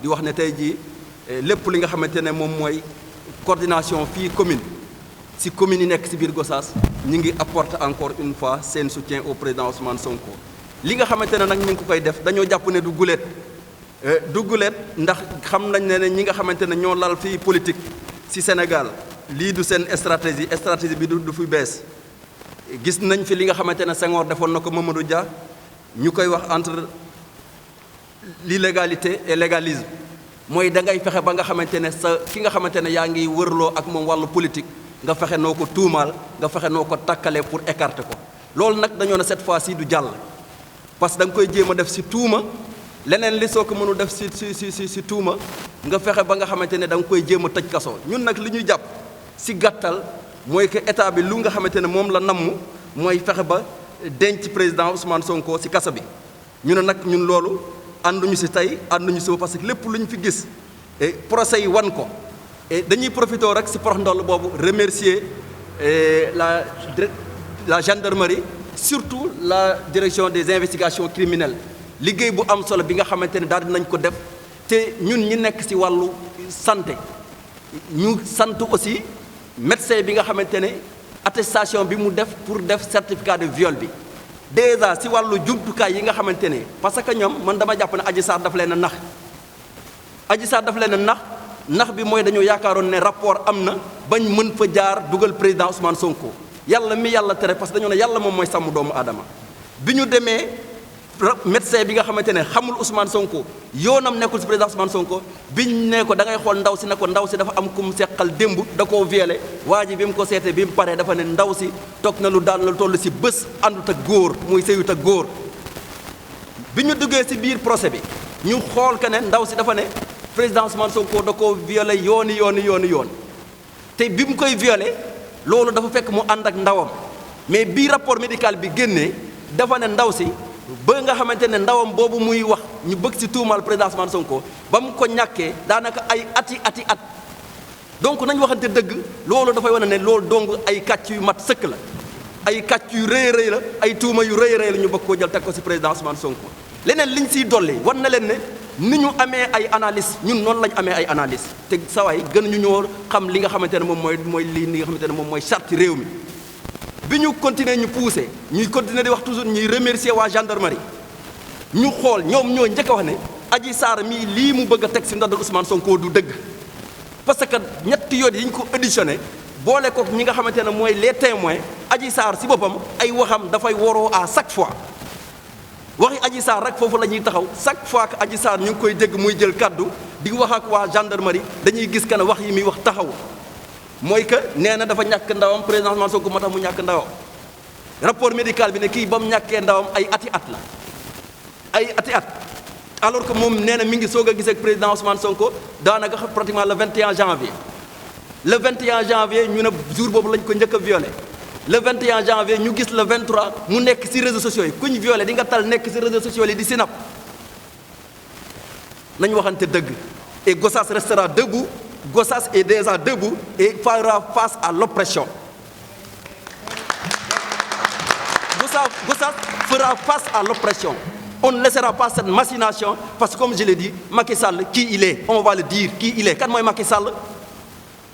di wax ne tey jii lépp li nga xamante ne moom mooy coordination fii commune si commune yi nekk si biir Gossas ñi ngi apporter encore une fois seen soutien au président Ousmane Sonko. li nga xamante ne nag ñu ngi ko koy def dañoo jàpp ne du guléet ndax xam nañ ne ñi nga xamante ne ñoo lal fii politique si Sénégal lii du seen stratégie bi du fi bees. gis nañ fi li nga xamante ne Senghor defoon na ko Mamadou Dia ñu koy wax entre l'illégalité et légalisme mooy da ngay fexe ba nga xamante ne sa ki nga xamante ne yaa ngi wërloo ak moom wàllu politique nga fexe noo ko tuumaal nga fexe noo ko takkale pour écarter ko. loolu nag dañoo ne cette fois-ci du jàll parce que da nga koy jéem a def si tuuma leneen li soo ko mënul def si tuuma nga fexe ba nga xamante ne da nga koy jéem a tëj kaso. ñun nag li ñuy jàpp si gàttal mooy que état bi lu nga xamante ne moom la namm mooy fexe ba denc président Ousmane Sonko si kaso bi. ñu ne nag ñun loolu ànduñu si tey ànduñu si parce que lépp lu ñu fi gis et procès yi wan ko et dañuy profité rek si porox ndoll boobu remercier la gendarmerie surtout la direction des investigations criminelles liggéey bu am solo bi nga xamante ne daal dinañ ko def te ñun ñi nekk si wàllu santé ñu sant aussi médecin bi nga xamante ne attestation bi mu def pour def certificat de viol bi. déjà si wàllu jumtukaay yi nga xamante ne parce que ñoom man dama jàpp ne Adji Sarr daf leen a nax Adji Sarr daf leen a nax bi mooy dañoo yaakaaroon ne rapport am na bañ mën fa jaar dugal président Ousmane Sonko yàlla mi yàlla tere parce que dañoo ne yàlla moom mooy sàmm doomu aadama bi ñu demee médecin bi nga xamante ne xamul Ousmane Sonko yoonam nekkul si président Ousmane Sonko biñ ne ko da ngay xool ndaw si ne ko ndaw si dafa am ku mu seqal démb da koo violé waa ji bi mu ko seetee bi mu paree dafa ne ndaw si toog na lu daal lu toll si bés àndut ak góor muy sëyut ak góor bi ñu duggee si biir procès bi ñu xool que ne ndaw si dafa ne président Ousmane Sonko da koo violé yooni te bi mu koy violé loolu dafa fekk mu ànd ak ndawam mais bii rapport médical bi génnee dafa ne ndaw si ba nga xamante ne ndawam boobu muy wax ñu bëgg si tuumaal président Ousmane Sonko ba mu ko ñàkkee daanaka ay at donc nañ waxante dëgg loolu dafay wane ne loolu dong ay kàcc yu mat sëkk la ay kàcc yu rëy la ay tuuma yu rëy la ñu bëgg koo jël teg ko si président Ousmane Sonko. leneen liñ siy dolli wan na leen ne ni ñu amee ay analyse ñun noonu lañ amee ay analyse te sawaay gën ñu ñoo xam li nga xamante ne moom mooy li nga xamante ne moom mooy charte réew mi. bi ñu continuer ñu poussé ñuy continuer di wax toujours ñuy remercier waa gendarmerie ñu xool ñoom ñoo njëkk a wax ne Adji Sarr mii lii mu bëgg a teg si ndoddal Ousmane Sonko du dëgg parce que ñetti yoon yi ñu ko auditionné boole ko ñi nga xamante ne mooy les témoins Adji Sarr si boppam ay waxam dafay waroo à chaque fois waxi Adji Sarr rek foofu la ñuy taxaw chaque fois que Adji Sarr ñu ngi koy dégg muy jël kaddu di wax ak waa gendarmerie dañuy gis que ne wax yi muy wax taxaw. mooy que nee na dafa ñàkk ndawam président Ousmane Sonko moo tax mu ñàkk ndawam rapport médical bi ne kii ba mu ñàkkee ndawam ay ati at alors que moom nee na mi ngi soog a gisee ak président Ousmane Sonko daanaka pratiquement le 21 janvier. le 21 janvier ñu ne jour boobu lañ ko njëkk a violé le 21 janvier ñu gis le 23 mu nekk ci réseaux sociaux yi ku ñu violé di nga tal nekk ci réseaux sociaux yi di sinap nañ waxante dëgg et Gossas restera debout. Gossas est déjà debout et fera face à l'oppression. Gossas fera face à l'oppression. On ne laissera pas cette machination parce que comme je l'ai dit, Macky Sall, qui il est, on va le dire, qui il est. Kan mooy Macky Sall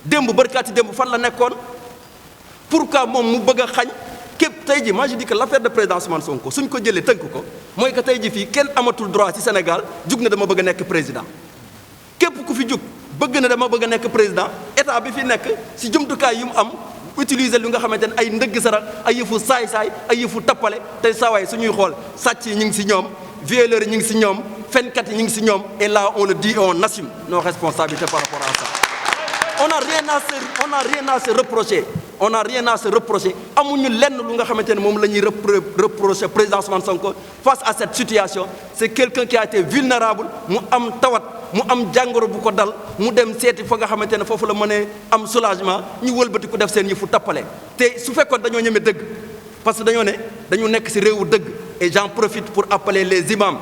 démb barkaati démb fan la nekkoon pourquoi moom mu bëgg a xañ képp tey ji moi je dis que l'affaire de président Ousmane Sonko suñ ko jëlee tënk ko mooy que tey ji fii kenn amatul droit ci Sénégal jug na dama bëgg a nekk président képp ku fi jug bëgg na dama bëgg a nekk président état bi fi nekk si jumtukaay yu mu am utiliser lu nga xamante ne ay ndëgg sarak ay yëfu saay-saay ay yëfu tappale te saawaay suñuy xool sàcc yi ñu ngi si ñoom violeurs yi ñu ngi si ñoom fenkat yi ñu ngi si ñoom et là on le dit et on assume nos responsabilités par rapport à ça. on n'a rien à se reprocher amuñu lenn lu nga xamante ne moom la ñuy reprocher président Ousmane Sonko face à cette situation. C'est quelqu'un qui a été vulnérable mu am tawat mu am jàngoro bu ko dal mu dem seeti fa nga xamante ne foofu la mënee am soulagement ñu wëlbati ku def seen yëfu tappale te su fekkoon dañoo ñeme dëgg parce que dañoo ne dañu nekk ci réewu dëgg. Et j'en profite pour appeler les imams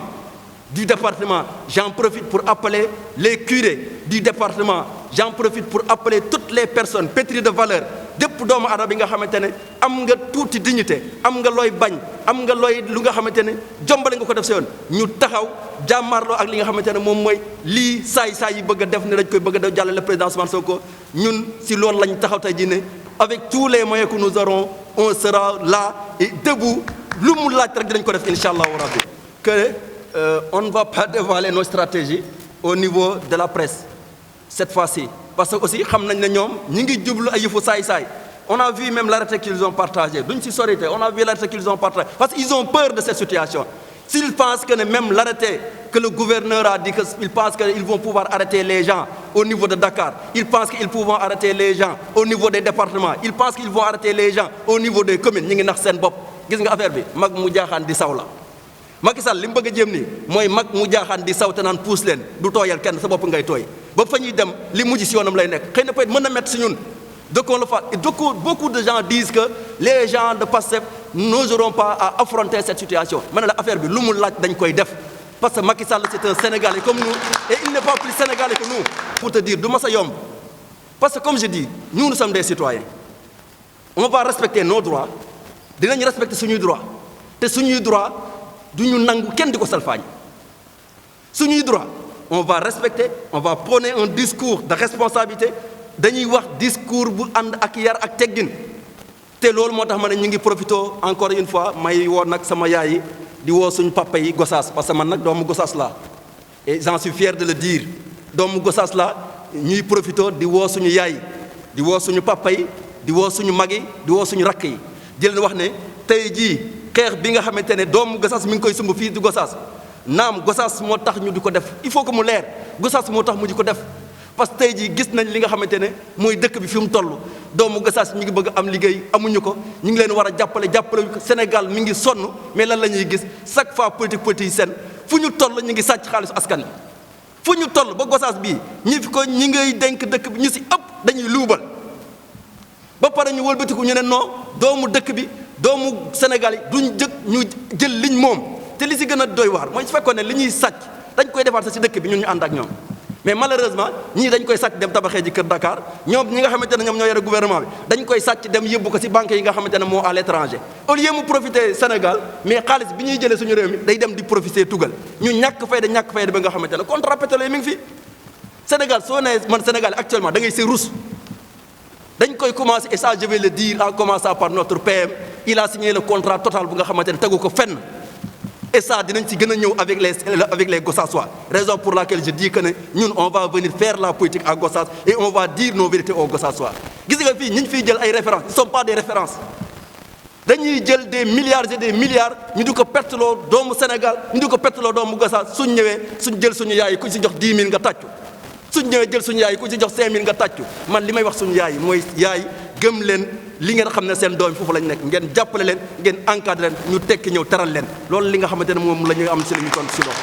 du département, j'en profite pour appeler les curés du département, j'en profite pour appeler toutes les personnes pétries de valeur dépp doomu aadama bi nga xamante ne am nga tuuti dignité am nga looy bañ am nga looy lu nga xamante ne jombale nga ko def sa yoon ñu taxaw jàmmaarloo ak li nga xamante ne moom mooy lii saay-saay yi bëgg a def ne dañ koy bëgg a def jàllale président Ousmane Sonko ñun si loolu lañ taxaw tey jii ne avec tous les moyens que nous aurons on sera là et debout lu mu laaj rek dinañ ko def incha allahu rabbi que on ne va pas dévoiler nos stratégies au niveau de la presse cette fois-ci parce que aussi xam nañ ne ñoom ñi ngi jublu ay yëfu saay-saay on a vu même l'arrêté qu'ils ont partagé duñ ci sorité on a vu l'arrêté qu'ils ont partagé parce qu'ils ont peur de cette situation s'ils pensent que même l'arrêté que le gouverneur a dit qu'ils pensent qu'ils vont pouvoir arrêter les gens au niveau de Dakar ils pensent qu'ils pourront arrêter les gens au niveau des départements ils pensent qu'ils vont arrêter les gens au niveau des communes ñi ngi nax seen bopp gis nga affaire bi mag mu jaaxaan di saw la Macky Sall li mu bëgg a jéem nii mooy mag mu jaaxaan di saw te naan puus leen du tooyal kenn sa bopp ngay tooy ba fa ñuy dem li mujj si yoonam lay nekk xëy na peut-être mën na métti si ñun donc on le fait et donc beaucoup de gens disent que les gens de Pastef n'oseront pas à affronter cette situation ma ne la affaire bi lu mu laaj dañ koy def parce que Macky Sall c'est un Sénégalais comme nous et il n'est pas plus Sénégalais que nous pour te dire du ma sa yomb parce que comme je dis nous sommes des citoyens on va respecter nos droits dinañ respecter suñuy droit te suñuy droit du ñu nangu kenn di ko salfaañ suñuy droit on va respecter on va prôner un discours de responsabilité dañuy wax discours bu ànd ak yar ak teggin te loolu moo tax ma ne ñu ngi profité encore une fois may woo nag sama yaay yi di woo suñu papa yi Gossas parce que man nag doomu Gossas laa et j'en suis fier de le dire doomu Gossas laa ñuy profité di woo suñu yaay yi di woo suñu papa yi di woo suñu mag yi di woo suñu rakk yi di leen wax ne tey jii xeex bi nga xamante ne doomu Gossas mi ngi koy sumb fii di Gossas naam Gossas moo tax ñu di ko def il faut que mu leer Gossas moo tax mu di ko def parce que tey jii gis nañ li nga xamante ne mooy dëkk bi fi mu toll doomu Gossas ñu ngi bëgg am liggéey amuñu ko ñu ngi leen war a jàppale Sénégal mi ngi sonn mais lan la ñuy gis chaque fois politique seen fu ñu toll ñu ngi sàcc xaalisu askan wi fu ñu toll ba Gossas bii ñi ngay dénk dëkk bi ñu si ëpp dañuy luubal ba pare ñu wëlbatiku ñu ne non doomu dëkk bi doomu Sénégal yi duñ ñu jël liñ moom te li si gën a doy waar mooy su fekkoon ne li ñuy sàcc dañ koy defar sa si dëkk bi ñun ñu ànd ak ñoom mais malheureusement ñii dañ koy sàcc dem tabaxee ji kër Dakar ñoom ñi nga xamante ne ñoom ñoo yore gouvernement bi dañ koy sàcc dem yóbbu ko si banque yi nga xamante ne moo à l'étranger au lieu mu profiter Sénégal mais xaalis bi ñuy jëlee suñu réew mi day dem di profiter tugal ñu ñàkk fayda ba nga xamante ne contrat pétrolier mi ngi fi Sénégal soo nee man Sénégal actuellement da ngay si rus dañ koy commencer et ça je vais le dire en commençant par notre PM il a signé le contrat total bu nga xamante ne tegu ko fenn et ça dinañ ci gën a ñëw avec les Gossassois raison pour laquelle je dis que ne ñun on va venir faire la politique à Gossas et on va dire nos vérités aux Gossassois gis nga fii ñi ñu fiy jël ay références ils sont pas des références dañuy jël des milliards et des milliards ñu di ko perteloo doomu Sénégal ñu di ko perteloo doomu Gossas suñ ñëwee suñ jël suñu yaay ku ci jox 10 000 nga tàccu suñ ñëwee jël suñu yaay ku ci jox 5 000 nga tàccu man li may wax suñu yaay mooy yaay gëm leen li ngeen xam ne seen doom foofu lañ nekk ngeen jàppale leen ngeen encadré leen ñu tekki ñëw teral leen loolu li nga xamante ne moom la ñuy am si la ñu tontu si loolu